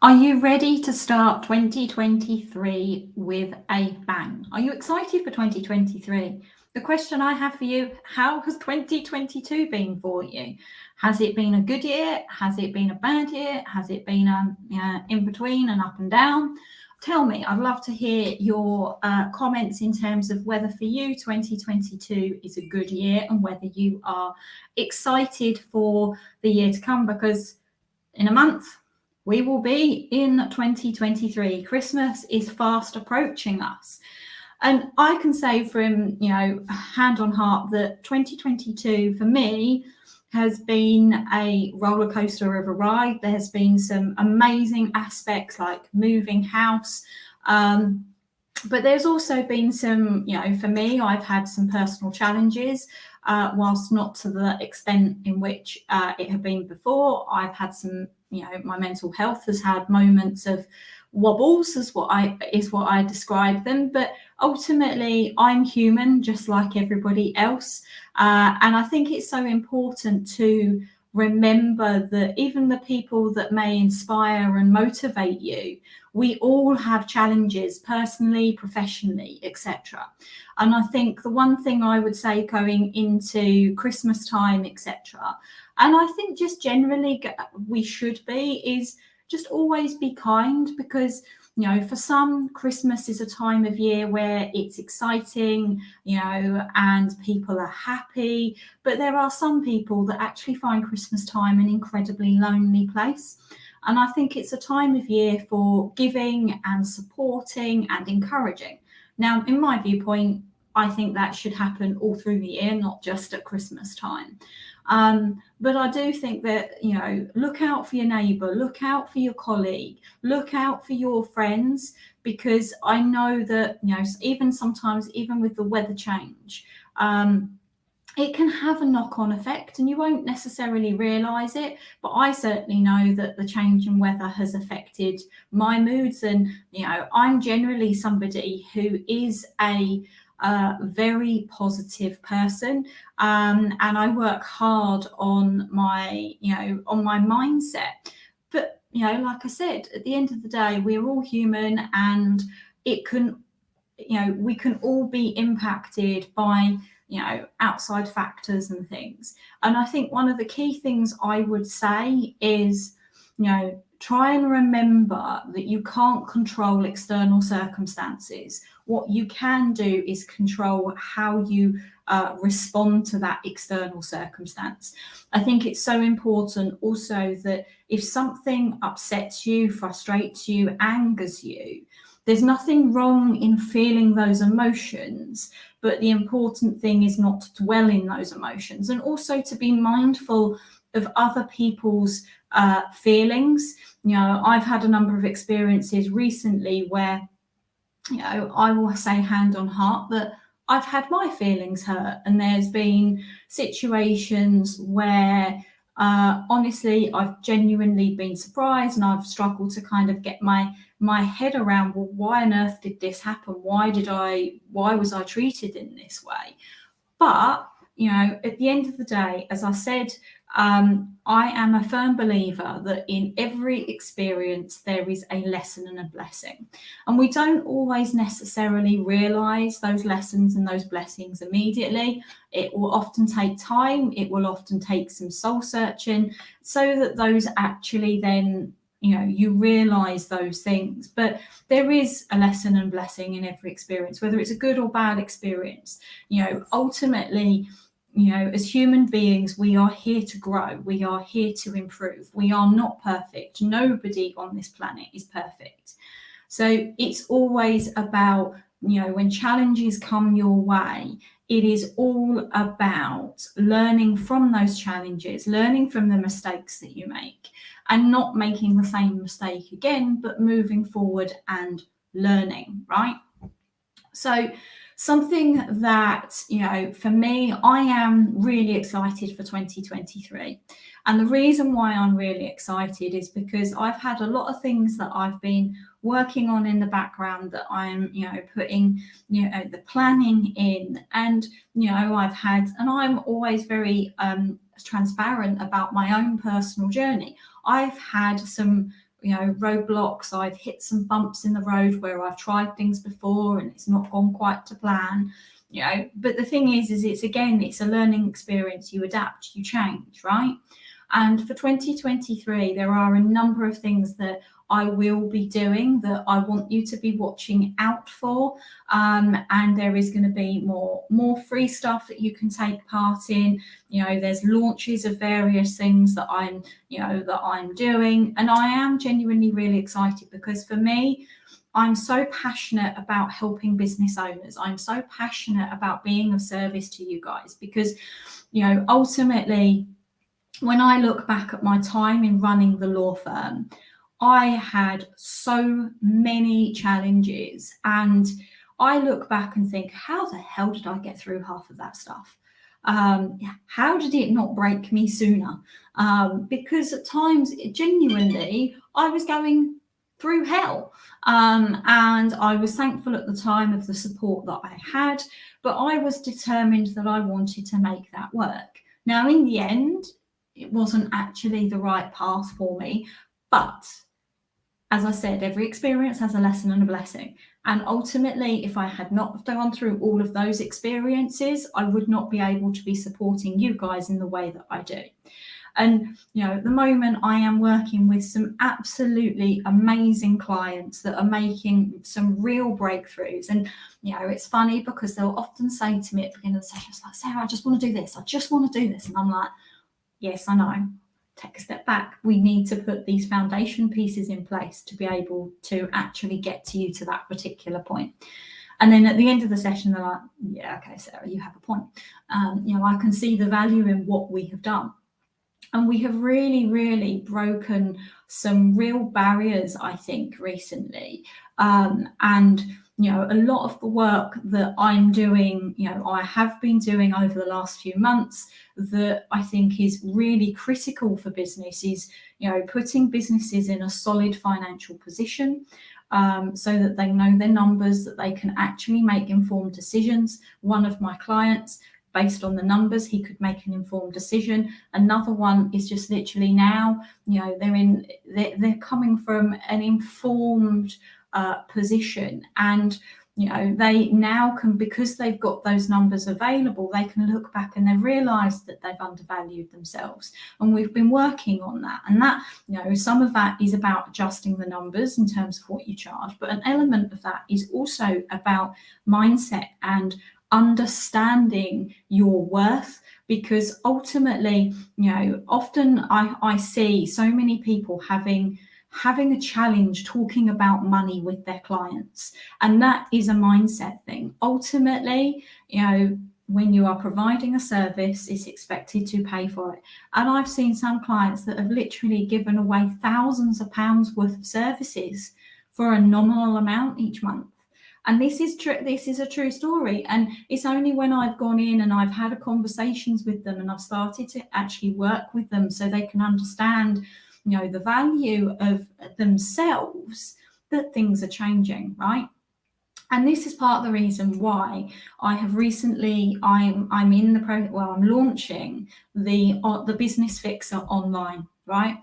Are you ready to start 2023 with a bang? Are you excited for 2023? The question I have for you, how has 2022 been for you? Has it been a good year? Has it been a bad year? Has it been in between and up and down? Tell me, I'd love to hear your comments in terms of whether for you 2022 is a good year and whether you are excited for the year to come, because in a month we will be in 2023. Christmas is fast approaching us. And I can say from, hand on heart that 2022 for me has been a roller coaster of a ride. There's been some amazing aspects like moving house. But there's also been some, for me, I've had some personal challenges, whilst not to the extent in which it had been before. I've had some, my mental health has had moments of wobbles, is what I describe them. But ultimately, I'm human, just like everybody else. And I think it's so important to remember that even the people that may inspire and motivate you, we all have challenges personally, professionally, etc. And I think the one thing I would say going into Christmas time, etc., and I think just generally we should be, is just always be kind, because for some, Christmas is a time of year where it's exciting, and people are happy. But there are some people that actually find Christmas time an incredibly lonely place. And I think it's a time of year for giving and supporting and encouraging. Now, in my viewpoint, I think that should happen all through the year, not just at Christmas time. But I do think that, look out for your neighbour, look out for your colleague, look out for your friends, because I know that, even sometimes, even with the weather change, it can have a knock-on effect and you won't necessarily realise it. But I certainly know that the change in weather has affected my moods. And, I'm generally somebody who is a very positive person, and I work hard on my mindset. But like I said, at the end of the day, we're all human, and it can, we can all be impacted by outside factors and things. And I think one of the key things I would say is, try and remember that you can't control external circumstances. What you can do is control how you respond to that external circumstance. I think it's so important also that if something upsets you, frustrates you, angers you, there's nothing wrong in feeling those emotions, but the important thing is not to dwell in those emotions, and also to be mindful of other people's feelings. I've had a number of experiences recently where, I will say hand on heart that I've had my feelings hurt, and there's been situations where honestly, I've genuinely been surprised, and I've struggled to kind of get my head around, well, why on earth did this happen? Why was I treated in this way? But, at the end of the day, as I said, I am a firm believer that in every experience there is a lesson and a blessing. And we don't always necessarily realise those lessons and those blessings immediately. It will often take time. It will often take some soul searching, so that those actually then, you realise those things. But there is a lesson and blessing in every experience, whether it's a good or bad experience. Ultimately, as human beings, we are here to grow. We are here to improve. We are not perfect. Nobody on this planet is perfect. So it's always about, when challenges come your way, it is all about learning from those challenges, learning from the mistakes that you make, and not making the same mistake again, but moving forward and learning, right? So something that, for me, I am really excited for 2023. And the reason why I'm really excited is because I've had a lot of things that I've been working on in the background that I'm, putting, the planning in. And, I'm always very transparent about my own personal journey. I've had some roadblocks. I've hit some bumps in the road where I've tried things before and it's not gone quite to plan. But the thing is it's a learning experience. You adapt, you change, right? And for 2023, there are a number of things that I will be doing that I want you to be watching out for. And there is going to be more free stuff that you can take part in. There's launches of various things that I'm doing. And I am genuinely really excited because for me, I'm so passionate about helping business owners. I'm so passionate about being of service to you guys because, ultimately, when I look back at my time in running the law firm, I had so many challenges, and I look back and think, how the hell did I get through half of that stuff? How did it not break me sooner? Because at times, genuinely, I was going through hell. And I was thankful at the time of the support that I had, but I was determined that I wanted to make that work. Now, in the end, it wasn't actually the right path for me, but as I said, every experience has a lesson and a blessing. And ultimately, if I had not gone through all of those experiences, I would not be able to be supporting you guys in the way that I do. And, at the moment, I am working with some absolutely amazing clients that are making some real breakthroughs. And, it's funny because they'll often say to me at the beginning of the session, like, Sarah, I just want to do this. I just want to do this. And I'm like, yes, I know. Take a step back. We need to put these foundation pieces in place to be able to actually get to you to that particular point. And then at the end of the session, they're like, yeah, okay, Sarah, you have a point. I can see the value in what we have done. And we have really, really broken some real barriers, I think, recently. A lot of the work that I'm doing, I have been doing over the last few months that I think is really critical for business is, putting businesses in a solid financial position so that they know their numbers, that they can actually make informed decisions. One of my clients, based on the numbers, he could make an informed decision. Another one is just literally now, they're coming from an informed position, and they now can, because they've got those numbers available, they can look back and they've realized that they've undervalued themselves. And we've been working on that, and that some of that is about adjusting the numbers in terms of what you charge, but an element of that is also about mindset and understanding your worth, because ultimately, often I see so many people having a challenge talking about money with their clients, and that is a mindset thing. Ultimately, when you are providing a service, it's expected to pay for it. And I've seen some clients that have literally given away thousands of pounds worth of services for a nominal amount each month. And this is true. This is a true story. And it's only when I've gone in and I've had conversations with them and I've started to actually work with them so they can understand, the value of themselves, that things are changing, right? And this is part of the reason why I have recently, I'm launching the Business Fixer online, right?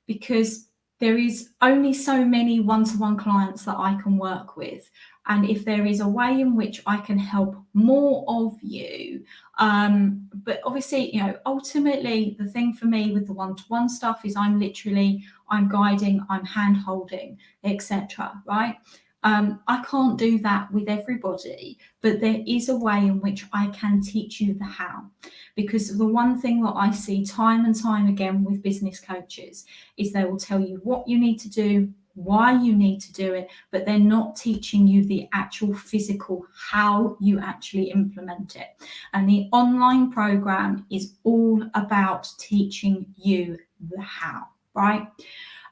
Because there is only so many one-to-one clients that I can work with. And if there is a way in which I can help more of you, but obviously, ultimately the thing for me with the one-to-one stuff is I'm guiding, I'm hand-holding, etc. Right? I can't do that with everybody, but there is a way in which I can teach you the how. Because the one thing that I see time and time again with business coaches is they will tell you what you need to do, why you need to do it, but they're not teaching you the actual physical how you actually implement it. And the online program is all about teaching you the how, right?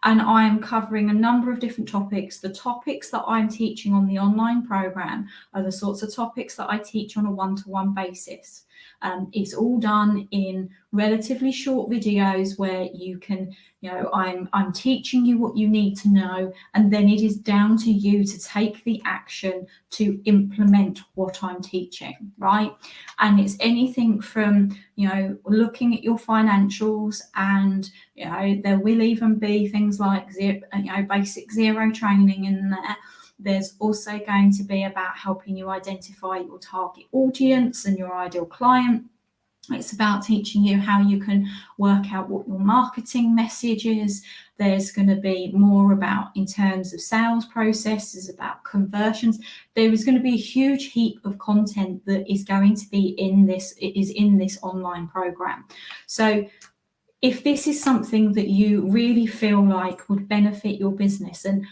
And I am covering a number of different topics. The topics that I'm teaching on the online program are the sorts of topics that I teach on a one-to-one basis. It's all done in relatively short videos where you can, I'm teaching you what you need to know, and then it is down to you to take the action to implement what I'm teaching, right? And it's anything from, looking at your financials, and, there will even be things like, basic zero training in there. There's also going to be about helping you identify your target audience and your ideal client. It's about teaching you how you can work out what your marketing message is. There's going to be more about, in terms of sales processes, about conversions. There is going to be a huge heap of content that is going to be in this online program. So if this is something that you really feel like would benefit your business, and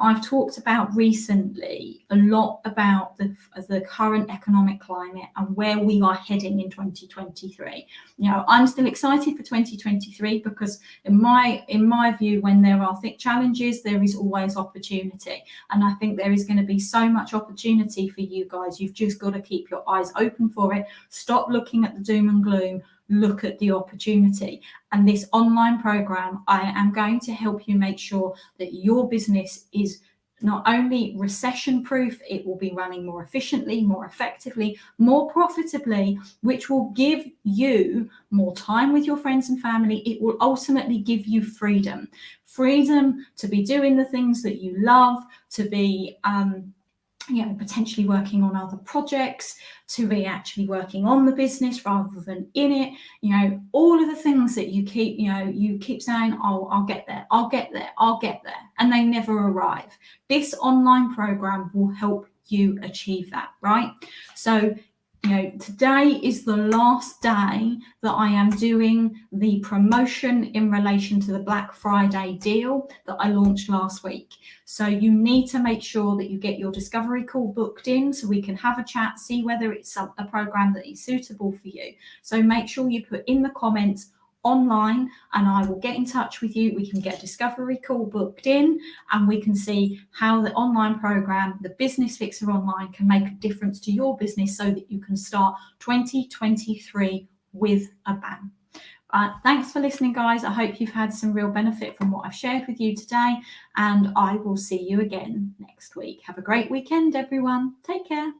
I've talked about recently a lot about the current economic climate and where we are heading in 2023. I'm still excited for 2023 because in my view, when there are challenges, there is always opportunity, and I think there is going to be so much opportunity for you guys. You've just got to keep your eyes open for it. Stop looking at the doom and gloom. Look at the opportunity. And this online program, I am going to help you make sure that your business is not only recession proof, it will be running more efficiently, more effectively, more profitably, which will give you more time with your friends and family. It will ultimately give you freedom to be doing the things that you love, to be potentially working on other projects, to be actually working on the business rather than in it. All of the things that you keep saying, oh, I'll get there, and they never arrive. This online program will help you achieve that, right? So today is the last day that I am doing the promotion in relation to the Black Friday deal that I launched last week. So you need to make sure that you get your discovery call booked in so we can have a chat, see whether it's a program that is suitable for you. So make sure you put in the comments online, and I will get in touch with you. We can get a discovery call booked in, and we can see how the online program, the Business Fixer Online, can make a difference to your business so that you can start 2023 with a bang. Thanks for listening, guys. I hope you've had some real benefit from what I've shared with you today, and I will see you again next week. Have a great weekend, everyone. Take care.